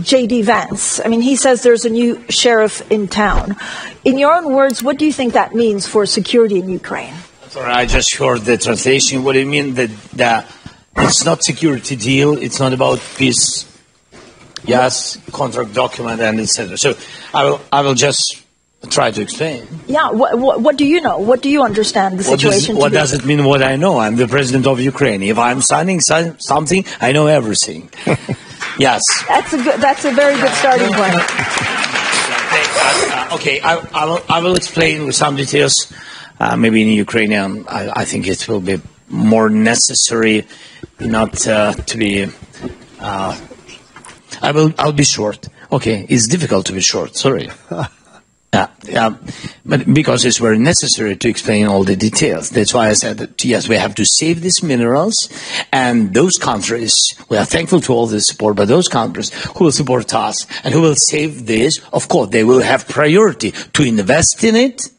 J.D. Vance. I mean, he says there's a new sheriff in town. In your own words, what do you think that means for security in Ukraine? Sorry, I just heard the translation. What do you mean that it's not security deal, it's not about peace, yes, contract document and etc. So I will just try to explain. Yeah, what do you know? What do you understand the situation What does it mean what I know? I'm the president of Ukraine. If I'm signing something, I know everything. Yes. That's a very good starting point. Okay, I will explain with some details. Maybe in Ukrainian, I think it will be more necessary not to be. I'll be short. Okay, it's difficult to be short. Sorry. But because it's very necessary to explain all the details. That's why I said that, yes, we have to save these minerals, and those countries, we are thankful to all the support, but those countries who will support us and who will save this, of course, they will have priority to invest in it,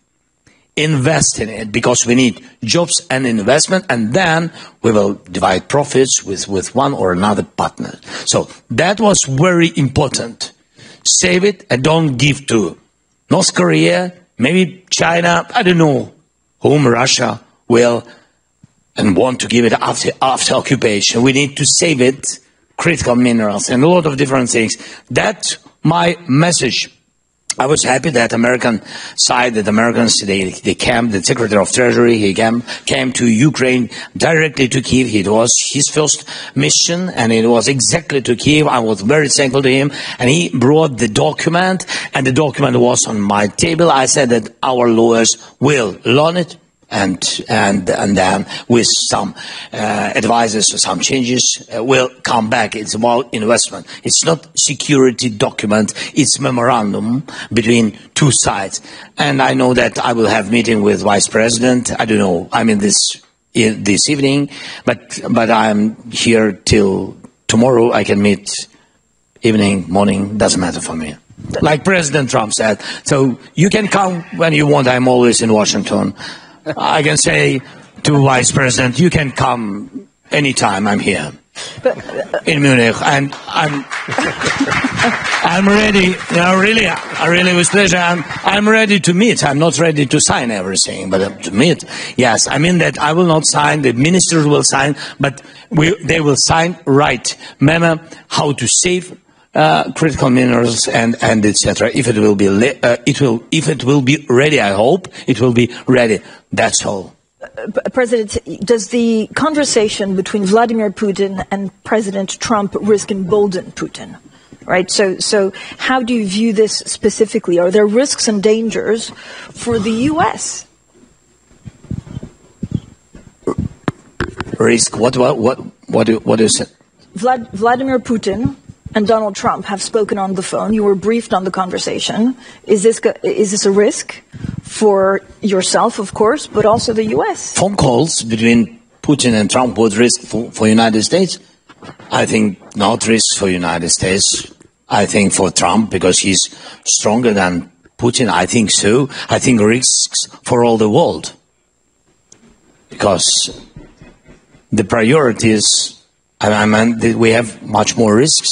because we need jobs and investment, and then we will divide profits with one or another partner. So that was very important. Save it and don't give to North Korea, maybe China, I don't know whom Russia will and want to give it after occupation. We need to save it, critical minerals and a lot of different things. That's my message. I was happy that Americans, they came, the Secretary of Treasury, he came to Ukraine directly to Kyiv. It was his first mission, and it was exactly to Kyiv. I was very thankful to him, and he brought the document, and the document was on my table. I said that our lawyers will learn it, and then with some advices or some changes, will come back. It's about investment. It's not security document. It's memorandum between two sides. And I know that I will have meeting with Vice President. I don't know. I mean this evening, but I'm here till tomorrow. I can meet evening, morning. Doesn't matter for me. Like President Trump said. So you can come when you want. I'm always in Washington. I can say to Vice President, you can come anytime. I'm here in Munich, and I'm ready. You know, really with pleasure. I'm ready to meet. I'm not ready to sign everything, but to meet. Yes, I mean that I will not sign. The ministers will sign, but they will sign right manner how to save critical minerals and etc. If it will be if it will be ready, I hope it will be ready. That's all. President, does the conversation between Vladimir Putin and President Trump risk embolden Putin? Right. So how do you view this specifically? Are there risks and dangers for the U.S.? Risk? What is it? Vladimir Putin and Donald Trump have spoken on the phone. You were briefed on the conversation. Is this a risk for yourself, of course, but also the U.S.? Phone calls between Putin and Trump would risk for United States? I think not risk for United States. I think for Trump, because he's stronger than Putin, I think so. I think risks for all the world. Because the priorities, I mean, we have much more risks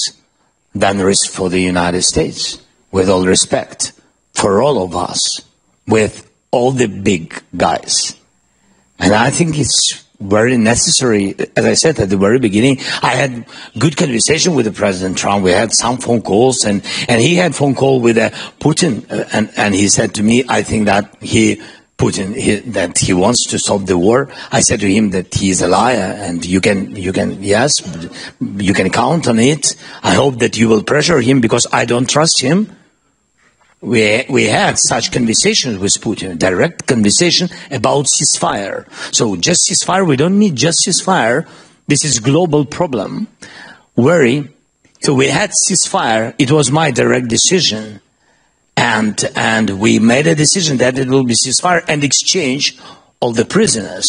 than risk for the United States, with all respect, for all of us, with all the big guys. And I think it's very necessary. As I said at the very beginning, I had good conversation with the President Trump. We had some phone calls, and he had phone call with Putin, and he said to me, I think that that he wants to stop the war. I said to him that he is a liar, and you can count on it. I hope that you will pressure him, because I don't trust him. We had such conversations with Putin, direct conversation about ceasefire. So just ceasefire, we don't need just ceasefire. This is global problem. So we had ceasefire. It was my direct decision. And we made a decision that it will be ceasefire and exchange all the prisoners.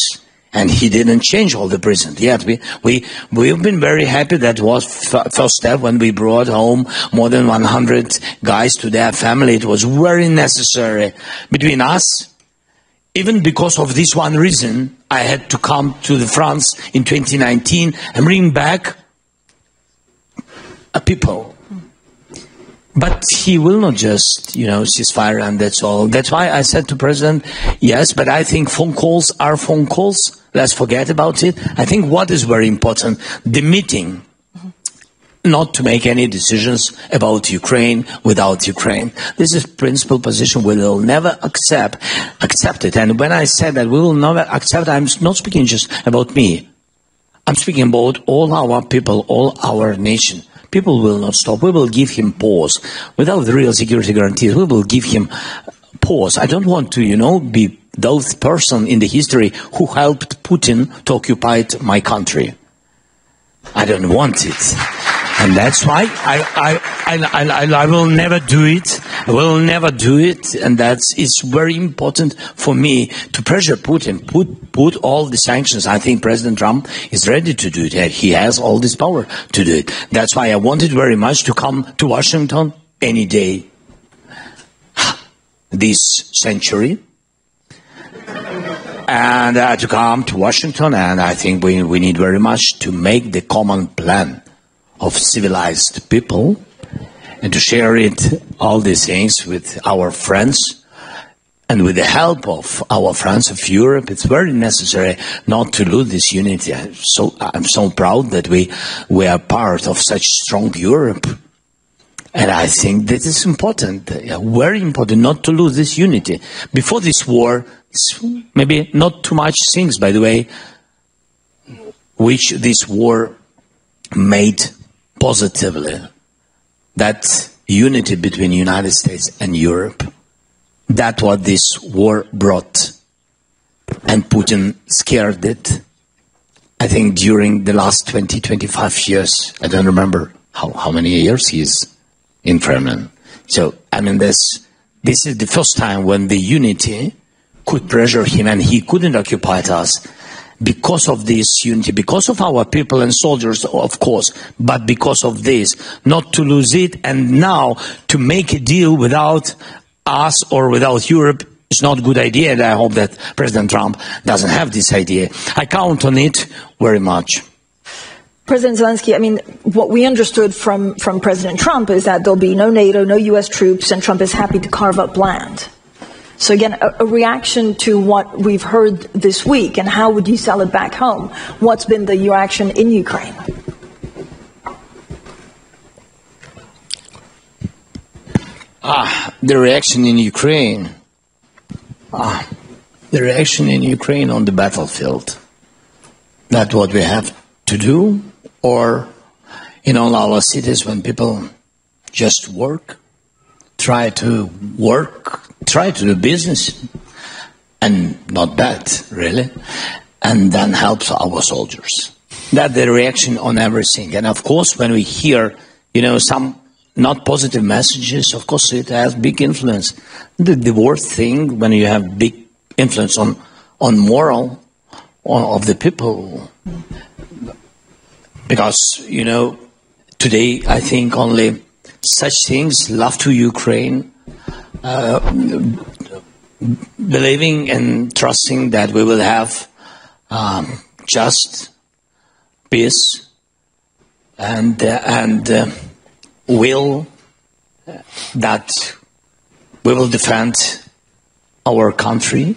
And he didn't change all the prisoners yet. We've been very happy. That was first step when we brought home more than 100 guys to their family. It was very necessary between us. Even because of this one reason, I had to come to France in 2019 and bring back people. But he will not just, ceasefire and that's all. That's why I said to President, yes, but I think phone calls are phone calls. Let's forget about it. I think what is very important, the meeting, not to make any decisions about Ukraine without Ukraine. This is principal position we will never accept it. And when I said that we will never accept, I'm not speaking just about me. I'm speaking about all our people, all our nation. People will not stop. We will give him pause. Without the real security guarantees, we will give him pause. I don't want to, be those person in the history who helped Putin to occupy my country. I don't want it. And that's why I will never do it. I will never do it. And it's very important for me to pressure Putin, put all the sanctions. I think President Trump is ready to do it. He has all this power to do it. That's why I wanted very much to come to Washington any day this century. And to come to Washington. And I think we need very much to make the common plan of civilized people and to share all these things with our friends and with the help of our friends of Europe. It's very necessary not to lose this unity. I'm so proud that we are part of such strong Europe. And I think that is important, very important, not to lose this unity. Before this war, maybe not too much things, by the way, which this war made positively, that unity between the United States and Europe. That's what this war brought. And Putin scared it. I think during the last 20, 25 years, I don't remember how many years he is in Kremlin. So, this is the first time when the unity could pressure him and he couldn't occupy us. Because of this unity, because of our people and soldiers, of course, but because of this, not to lose it, and now to make a deal without us or without Europe is not a good idea, and I hope that President Trump doesn't have this idea. I count on it very much. President Zelensky, what we understood from President Trump is that there'll be no NATO, no U.S. troops, and Trump is happy to carve up land. So again, a reaction to what we've heard this week, and how would you sell it back home? What's been the reaction in Ukraine? The reaction in Ukraine. The reaction in Ukraine on the battlefield. That's what we have to do, or in all our cities when people just try to do business, and not bad, really, and then help our soldiers. That's the reaction on everything. And of course, when we hear, some not positive messages, of course, it has big influence. The worst thing when you have big influence on moral of the people, because, today I think only such things, love to Ukraine, believing and trusting that we will have just peace and will that we will defend our country,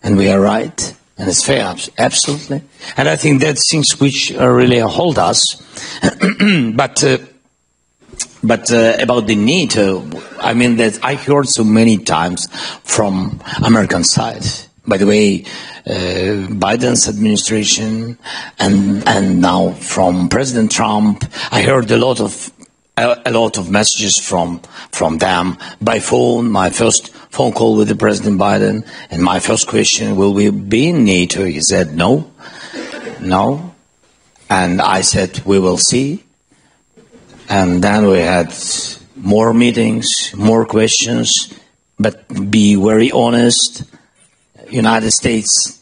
and we are right, and it's fair, absolutely. And I think that's things which really hold us. But about the NATO, that I heard so many times from American side. By the way, Biden's administration and now from President Trump, I heard a lot of messages from them by phone. My first phone call with the President Biden, and my first question, will we be in NATO? He said no, and I said we will see. And then we had more meetings, more questions, but be very honest, United States,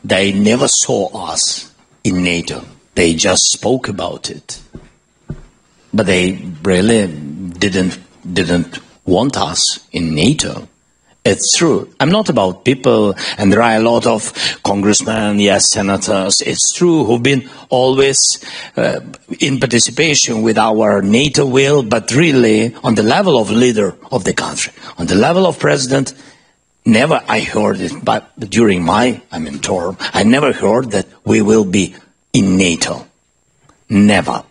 they never saw us in NATO. They just spoke about it. But they really didn't want us in NATO. It's true. I'm not about people, and there are a lot of congressmen, yes, senators. It's true, who've been always in participation with our NATO will, but really on the level of leader of the country, on the level of president, never I heard it. But during my term, I never heard that we will be in NATO. Never.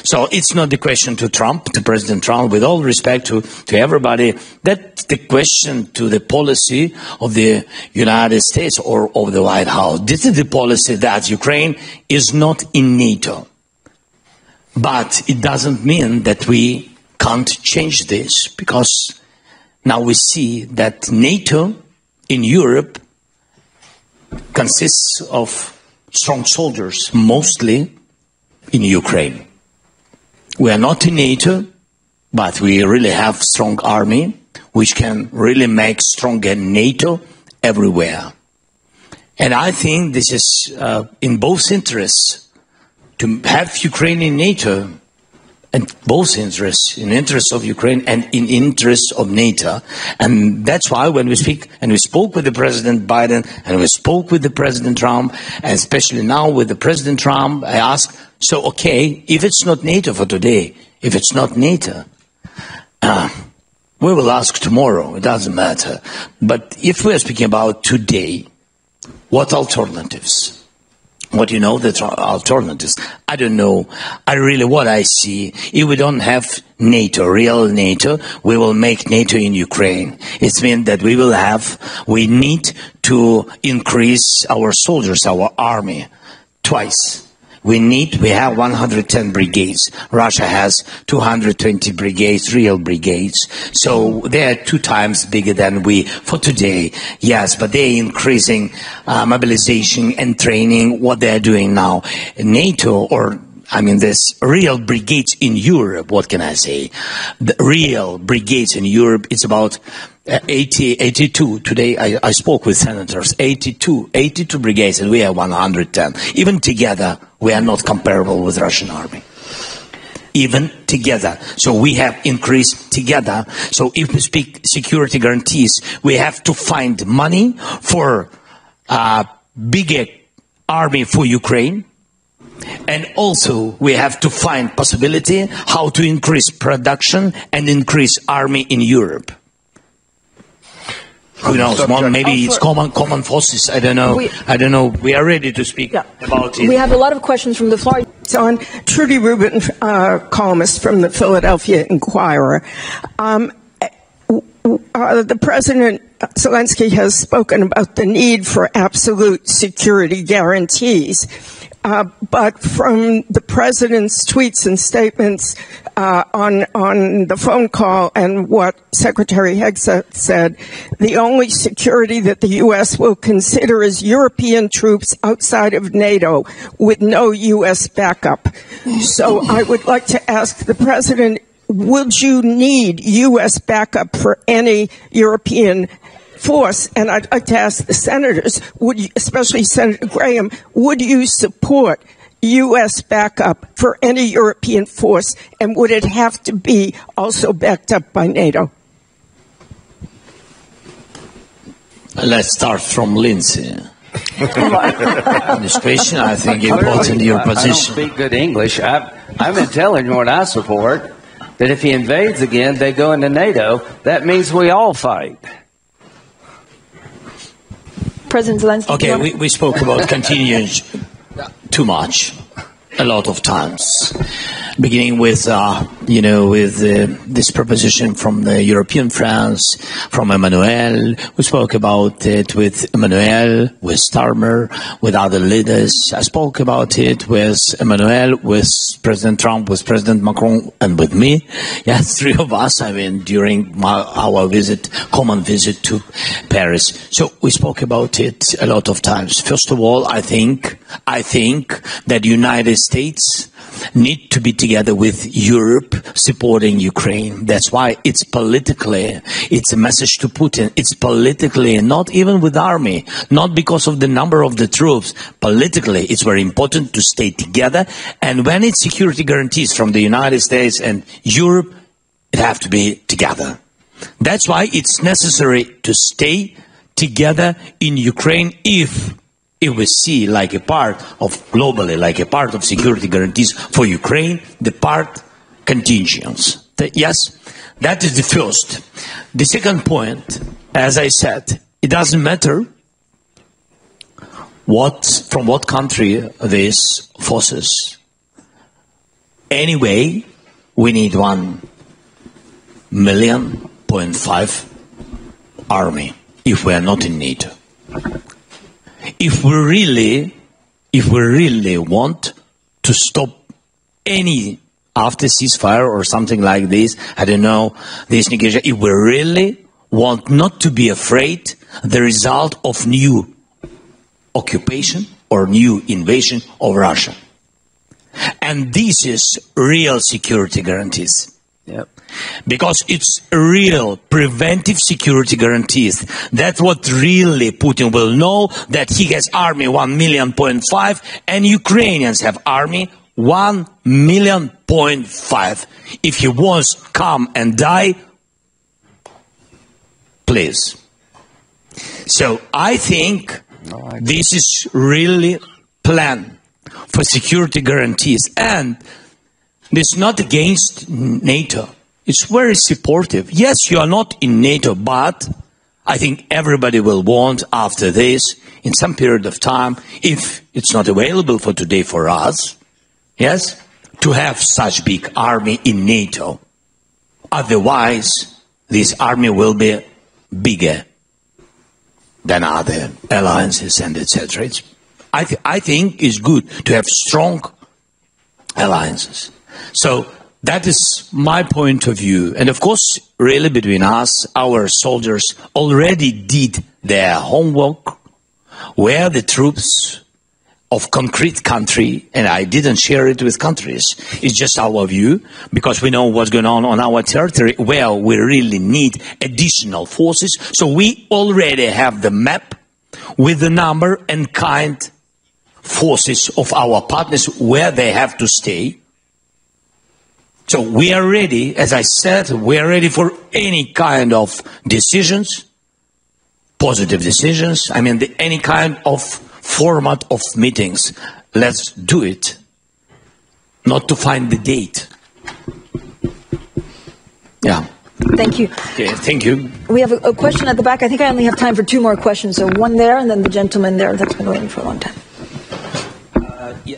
So it's not the question to Trump, to President Trump, with all respect to everybody. That's the question to the policy of the United States or of the White House. This is the policy that Ukraine is not in NATO. But it doesn't mean that we can't change this, because now we see that NATO in Europe consists of strong soldiers, mostly in Ukraine. We are not in NATO, but we really have strong army, which can really make stronger NATO everywhere. And I think this is in both interests, to have Ukraine in NATO, and both interests, in interest of Ukraine and in interest of NATO. And that's why when we speak, and we spoke with the President Biden, and we spoke with the President Trump, and especially now with the President Trump, I asked, so okay, if it's not NATO for today, if it's not NATO, we will ask tomorrow, it doesn't matter. But if we're speaking about today, what alternatives? What the alternatives? I don't know. What I see, if we don't have NATO, real NATO, we will make NATO in Ukraine. It means that we need to increase our soldiers, our army, twice. We have 110 brigades. Russia has 220 brigades, real brigades. So they are 2 times bigger than we for today. Yes, but they're increasing mobilization and training, what they're doing now. NATO, there's real brigades in Europe, what can I say? The real brigades in Europe, it's about 82. Today I spoke with senators, 82 brigades, and we have 110. Even together, we are not comparable with Russian army. Even together. So we have increased together. So if we speak security guarantees, we have to find money for a bigger army for Ukraine. And also we have to find possibility how to increase production and increase army in Europe. Who knows? Maybe it's common forces. I don't know. We are ready to speak about it. We have a lot of questions from the floor. On Trudy Rubin, columnist from the Philadelphia Inquirer. The President Zelensky has spoken about the need for absolute security guarantees. But from the President's tweets and statements on the phone call and what Secretary Hegseth said, the only security that the U.S. will consider is European troops outside of NATO with no U.S. backup. So I would like to ask the President, would you need U.S. backup for any European force? And I'd like to ask the senators, especially Senator Graham, would you support U.S. backup for any European force, and would it have to be also backed up by NATO? Let's start from Lindsay. This question, I think, important your position. I don't speak good English. I've been telling you what I support, that if he invades again, they go into NATO. That means we all fight. President Zelensky. Okay, we spoke about continuing too much, a lot of times, beginning with this proposition from the European friends, from Emmanuel. We spoke about it with Emmanuel, with Starmer, with other leaders. I spoke about it with Emmanuel, with President Trump, with President Macron, and with me. Yes, 3 of us, during our common visit to Paris. So we spoke about it a lot of times. First of all, I think that the United States need to be together with Europe supporting Ukraine. That's why it's a message to Putin. It's politically, not even with army, not because of the number of the troops. Politically, it's very important to stay together. And when it's security guarantees from the United States and Europe, it have to be together. That's why it's necessary to stay together in Ukraine if we see like a part of globally, like a part of security guarantees for Ukraine, the part contingents. Yes, that is the first. The second point, as I said, it doesn't matter from what country these forces. Anyway, we need 1.5 million army if we are not in NATO. If we really want to stop any after ceasefire or something like this, I don't know, this negotiation, if we really want not to be afraid the result of new occupation or new invasion of Russia. And this is real security guarantees. Yep. Because it's real preventive security guarantees. That's what really Putin will know, that he has army 1.5 million and Ukrainians have army 1.5 million. If he wants to come and die, please. So I think this is really plan for security guarantees, and it's not against NATO. It's very supportive. Yes, you are not in NATO, but I think everybody will want after this, in some period of time, if it's not available for today for us, yes, to have such big army in NATO. Otherwise, this army will be bigger than other alliances and etc. I think it's good to have strong alliances. So that is my point of view. And of course, really between us, our soldiers already did their homework, where the troops of concrete country, and I didn't share it with countries, it's just our view, because we know what's going on our territory, where we really need additional forces. So we already have the map with the number and kind forces of our partners where they have to stay. So we are ready, as I said, we are ready for any kind of decisions, positive decisions, I mean any kind of format of meetings. Let's do it, not to find the date. Yeah. Thank you. Okay, thank you. We have a question at the back. I think I only have time for 2 more questions. So one there, and then the gentleman there that's been waiting for a long time. Yeah.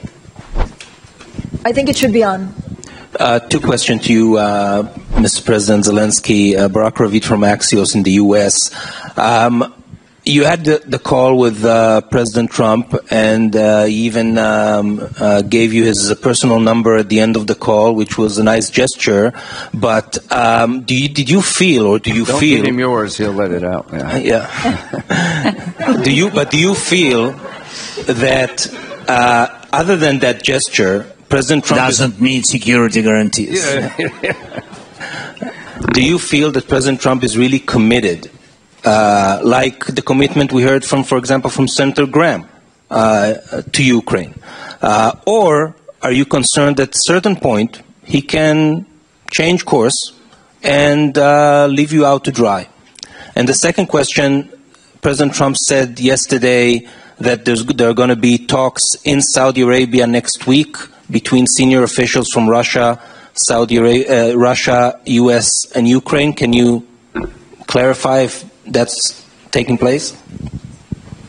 I think it should be on. 2 questions to you, Mr. President Zelensky. Barack Ravid from Axios in the U.S. You had the call with President Trump, and he even gave you his personal number at the end of the call, which was a nice gesture. But did you feel, or do you Don't feel? give him yours; he'll let it out. Yeah. Do you feel that other than that gesture, President Trump doesn't mean security guarantees? Do you feel that President Trump is really committed? Like the commitment we heard from, for example, from Senator Graham to Ukraine? Or are you concerned that at a certain point he can change course and leave you out to dry? And the second question, President Trump said yesterday that there are going to be talks in Saudi Arabia next week between senior officials from Russia, Russia, US, and Ukraine. Can you clarify if that's taking place?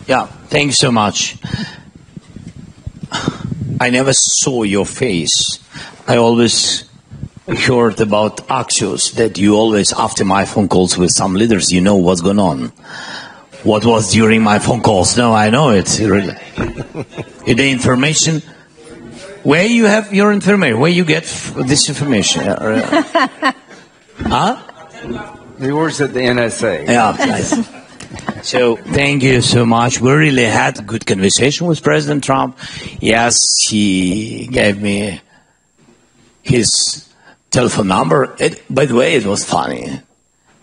Yeah, thank you so much. I never saw your face. I always heard about Axios, that you always, after my phone calls with some leaders, you know what's going on. What was during my phone calls? No, I know it, really. The information, where you have your information, where you get this information? Huh? He works at the NSA. Yeah, nice. So thank you so much. We really had a good conversation with President Trump. Yes, he gave me his telephone number. By the way, it was funny.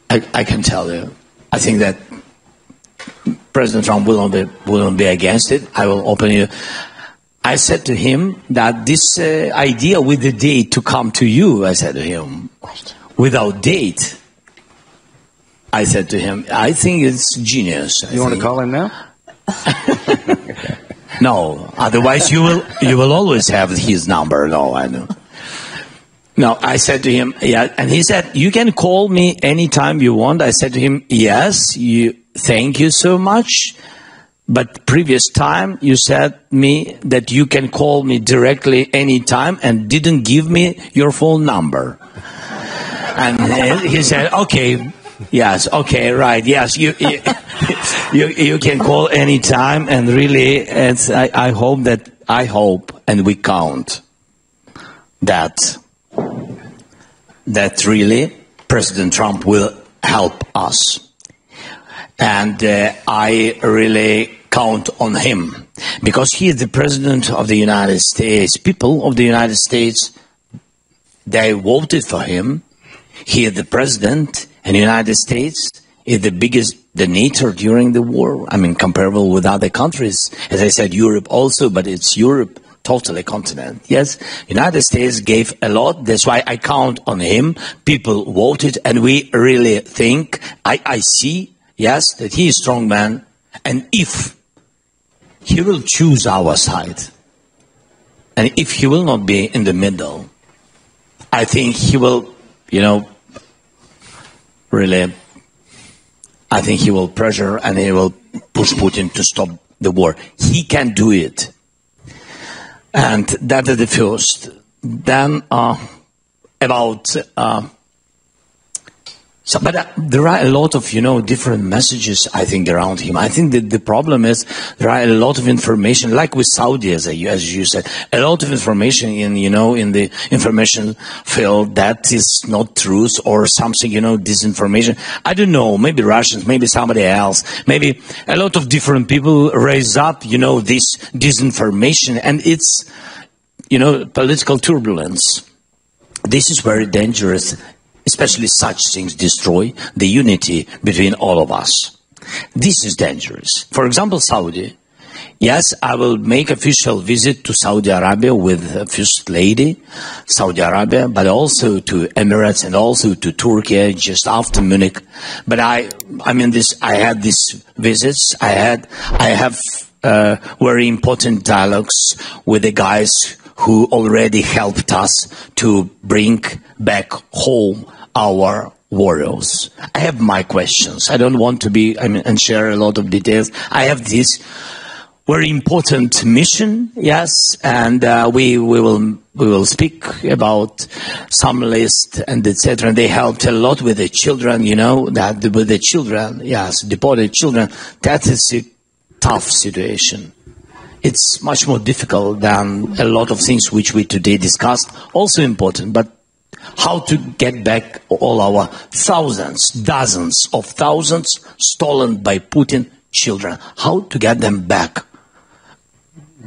I can tell you. I think that President Trump wouldn't be against it. I will open you. I said to him that this idea with the date to come to you, I said to him, without date, I said to him, I think it's genius. You want to call him now? No, otherwise you will always have his number. No, I know. No, I said to him, yeah, and he said, you can call me anytime you want. I said to him, yes, thank you so much. But previous time you said me that you can call me directly anytime and didn't give me your phone number. And he said, okay, yes, okay, right, yes, you can call anytime, and really, I hope, and we count that really President Trump will help us. And I really count on him, because he is the President of the United States. People of the United States, they voted for him. He is the President, and the United States is the biggest donator during the war. I mean, comparable with other countries. As I said, Europe also, but it's Europe, totally continent. Yes, United States gave a lot. That's why I count on him. People voted, and we really think, I see, yes, that he is a strong man. And if he will choose our side, and if he will not be in the middle, I think he will, really, I think he will pressure and he will push Putin to stop the war. He can do it. And that is the first. Then about... but there are a lot of, different messages, I think, around him. I think that the problem is there are a lot of information, like with Saudi, as you said, a lot of information in the information field that is not truth or something, disinformation. I don't know, maybe Russians, maybe somebody else, maybe a lot of different people raise up, this disinformation, and it's, political turbulence. This is very dangerous. Especially such things destroy the unity between all of us. This is dangerous. For example, Saudi. Yes, I will make official visit to Saudi Arabia with First Lady, Saudi Arabia, but also to Emirates and also to Turkey just after Munich. But I had these visits. I have very important dialogues with the guys who already helped us to bring back home our warriors. I have my questions. I don't want to and share a lot of details. I have this very important mission, yes, and we will speak about some list and etc. And they helped a lot with the children, that with the children, yes, deported children. That is a tough situation. It's much more difficult than a lot of things which we today discussed. Also important, but how to get back all our thousands, dozens of thousands stolen by Putin children. How to get them back?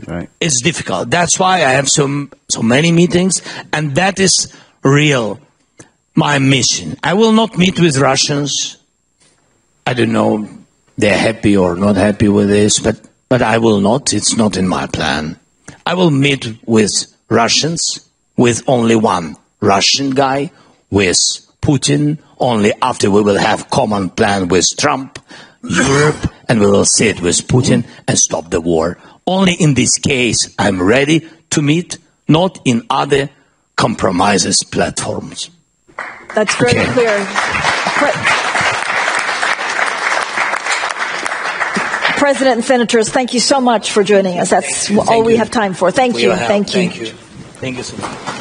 Right. It's difficult. That's why I have so many meetings, and that is real my mission. I will not meet with Russians. I don't know they're happy or not happy with this, but I will not. It's not in my plan. I will meet with Russians, with only one Russian guy, with Putin, only after we will have common plan with Trump, Europe, and we will sit with Putin and stop the war. Only in this case I'm ready to meet, not in other compromises platforms. That's very clear. President and Senators, thank you so much for joining us. That's all we have time for. Thank you. Thank you. Thank you so much.